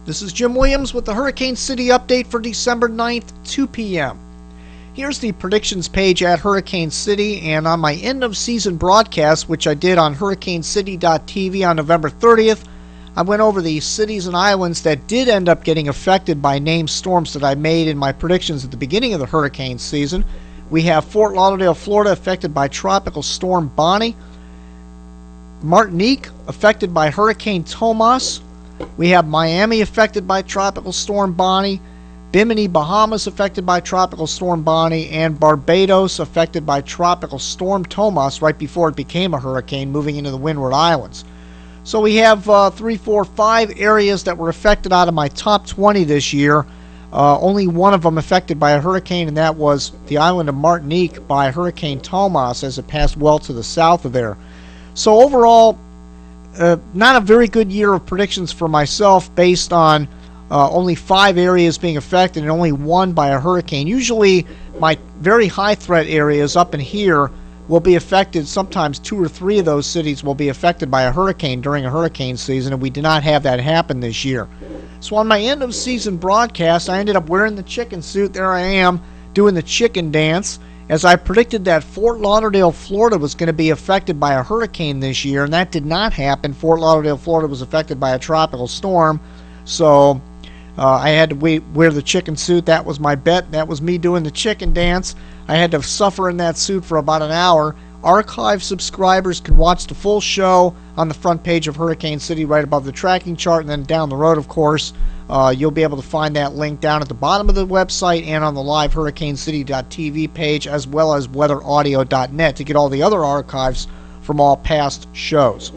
This is Jim Williams with the Hurricane City update for December 9th, 2 p.m. Here's the predictions page at Hurricane City, and on my end of season broadcast, which I did on Hurricanecity.tv on November 30th, I went over the cities and islands that did end up getting affected by named storms that I made in my predictions at the beginning of the hurricane season. We have Fort Lauderdale, Florida, affected by Tropical Storm Bonnie. Martinique, affected by Hurricane Tomas. We have Miami, affected by Tropical Storm Bonnie. Bimini, Bahamas, affected by Tropical Storm Bonnie. And Barbados, affected by Tropical Storm Tomas right before it became a hurricane, moving into the Windward Islands. So we have 3, 4, 5 areas that were affected out of my top 20 this year. Only one of them affected by a hurricane, and that was the island of Martinique by Hurricane Tomas as it passed well to the south of there. So overall, not a very good year of predictions for myself based on only 5 areas being affected and only 1 by a hurricane. Usually my very high threat areas up in here will be affected. Sometimes 2 or 3 of those cities will be affected by a hurricane during a hurricane season, and we did not have that happen this year. So on my end of season broadcast, I ended up wearing the chicken suit. There I am doing the chicken dance, as I predicted that Fort Lauderdale, Florida was going to be affected by a hurricane this year, and that did not happen. Fort Lauderdale, Florida was affected by a tropical storm, so I had to wear the chicken suit. That was my bet. That was me doing the chicken dance. I had to suffer in that suit for about an hour. Archive subscribers can watch the full show on the front page of Hurricane City right above the tracking chart, and then down the road, of course, you'll be able to find that link down at the bottom of the website and on the live Hurricanecity.tv page, as well as weatheraudio.net to get all the other archives from all past shows.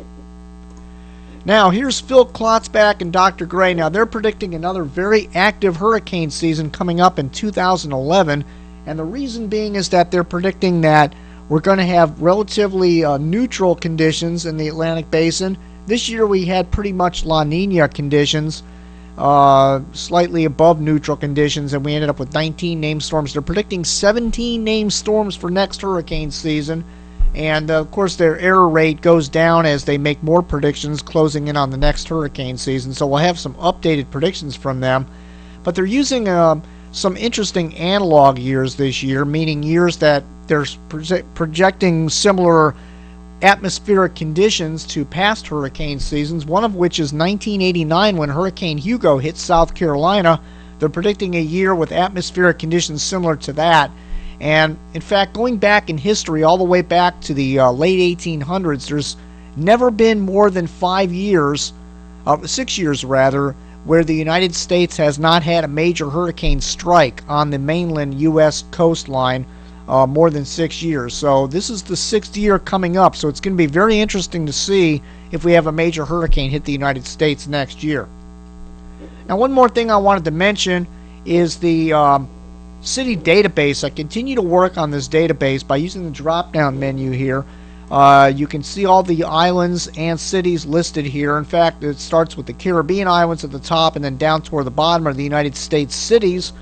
Now, here's Phil Klotzbach and Dr. Gray. Now, they're predicting another very active hurricane season coming up in 2011, and the reason being is that they're predicting that we're going to have relatively neutral conditions in the Atlantic Basin. This year we had pretty much La Nina conditions, slightly above neutral conditions, and we ended up with 19 named storms. They're predicting 17 named storms for next hurricane season, and of course their error rate goes down as they make more predictions closing in on the next hurricane season, so we'll have some updated predictions from them. But they're using some interesting analog years this year, meaning years that they're projecting similar atmospheric conditions to past hurricane seasons, one of which is 1989 when Hurricane Hugo hit South Carolina. They're predicting a year with atmospheric conditions similar to that. And in fact, going back in history all the way back to the late 1800s, there's never been more than 5 years, 6 years rather, where the United States has not had a major hurricane strike on the mainland U.S. coastline. More than 6 years. So this is the 6th year coming up, so it's going to be very interesting to see if we have a major hurricane hit the United States next year. Now, one more thing I wanted to mention is the city database. I continue to work on this database by using the drop down menu here. You can see all the islands and cities listed here. In fact, it starts with the Caribbean islands at the top, and then down toward the bottom are the United States cities.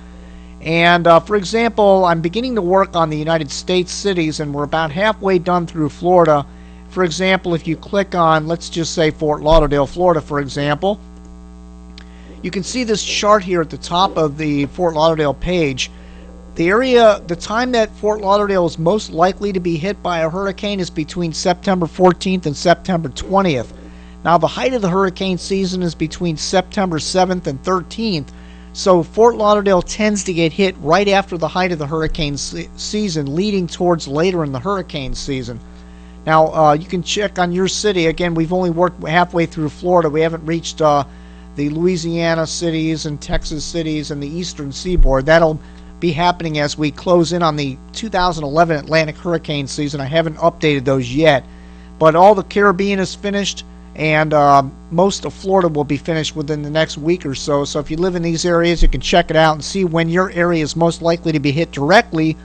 And for example, I'm beginning to work on the United States cities, and we're about halfway done through Florida. For example, if you click on, let's just say Fort Lauderdale, Florida, for example, you can see this chart here at the top of the Fort Lauderdale page. The time that Fort Lauderdale is most likely to be hit by a hurricane is between September 14th and September 20th. Now, the height of the hurricane season is between September 7th and 13th. So Fort Lauderdale tends to get hit right after the height of the hurricane season, leading towards later in the hurricane season. Now, you can check on your city. Again, we've only worked halfway through Florida. We haven't reached the Louisiana cities and Texas cities and the eastern seaboard. That'll be happening as we close in on the 2011 Atlantic hurricane season. I haven't updated those yet. But all the Caribbean is finished, and most of Florida will be finished within the next week or so. So if you live in these areas, you can check it out and see when your area is most likely to be hit directly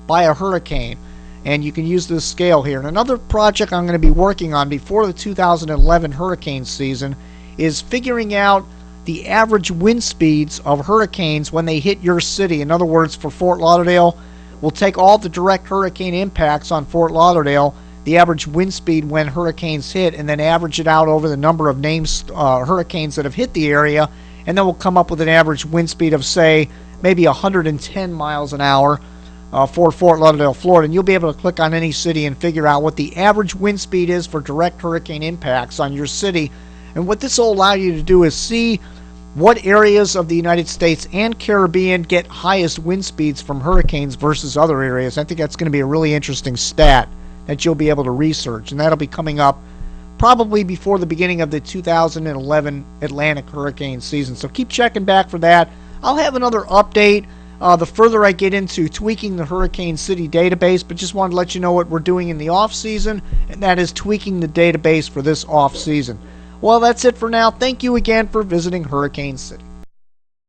by a hurricane. And you can use this scale here. And another project I'm going to be working on before the 2011 hurricane season is figuring out the average wind speeds of hurricanes when they hit your city. In other words, for Fort Lauderdale, we'll take all the direct hurricane impacts on Fort Lauderdale, the average wind speed when hurricanes hit, and then average it out over the number of named hurricanes that have hit the area, and then we'll come up with an average wind speed of, say, maybe 110 miles an hour for Fort Lauderdale, Florida. And you'll be able to click on any city and figure out what the average wind speed is for direct hurricane impacts on your city. And what this will allow you to do is see what areas of the United States and Caribbean get highest wind speeds from hurricanes versus other areas. I think that's going to be a really interesting stat that you'll be able to research, and that'll be coming up probably before the beginning of the 2011 Atlantic hurricane season. So keep checking back for that. I'll have another update the further I get into tweaking the Hurricanecity database, but just wanted to let you know what we're doing in the off season, and that is tweaking the database for this off season. Well, that's it for now. Thank you again for visiting Hurricanecity.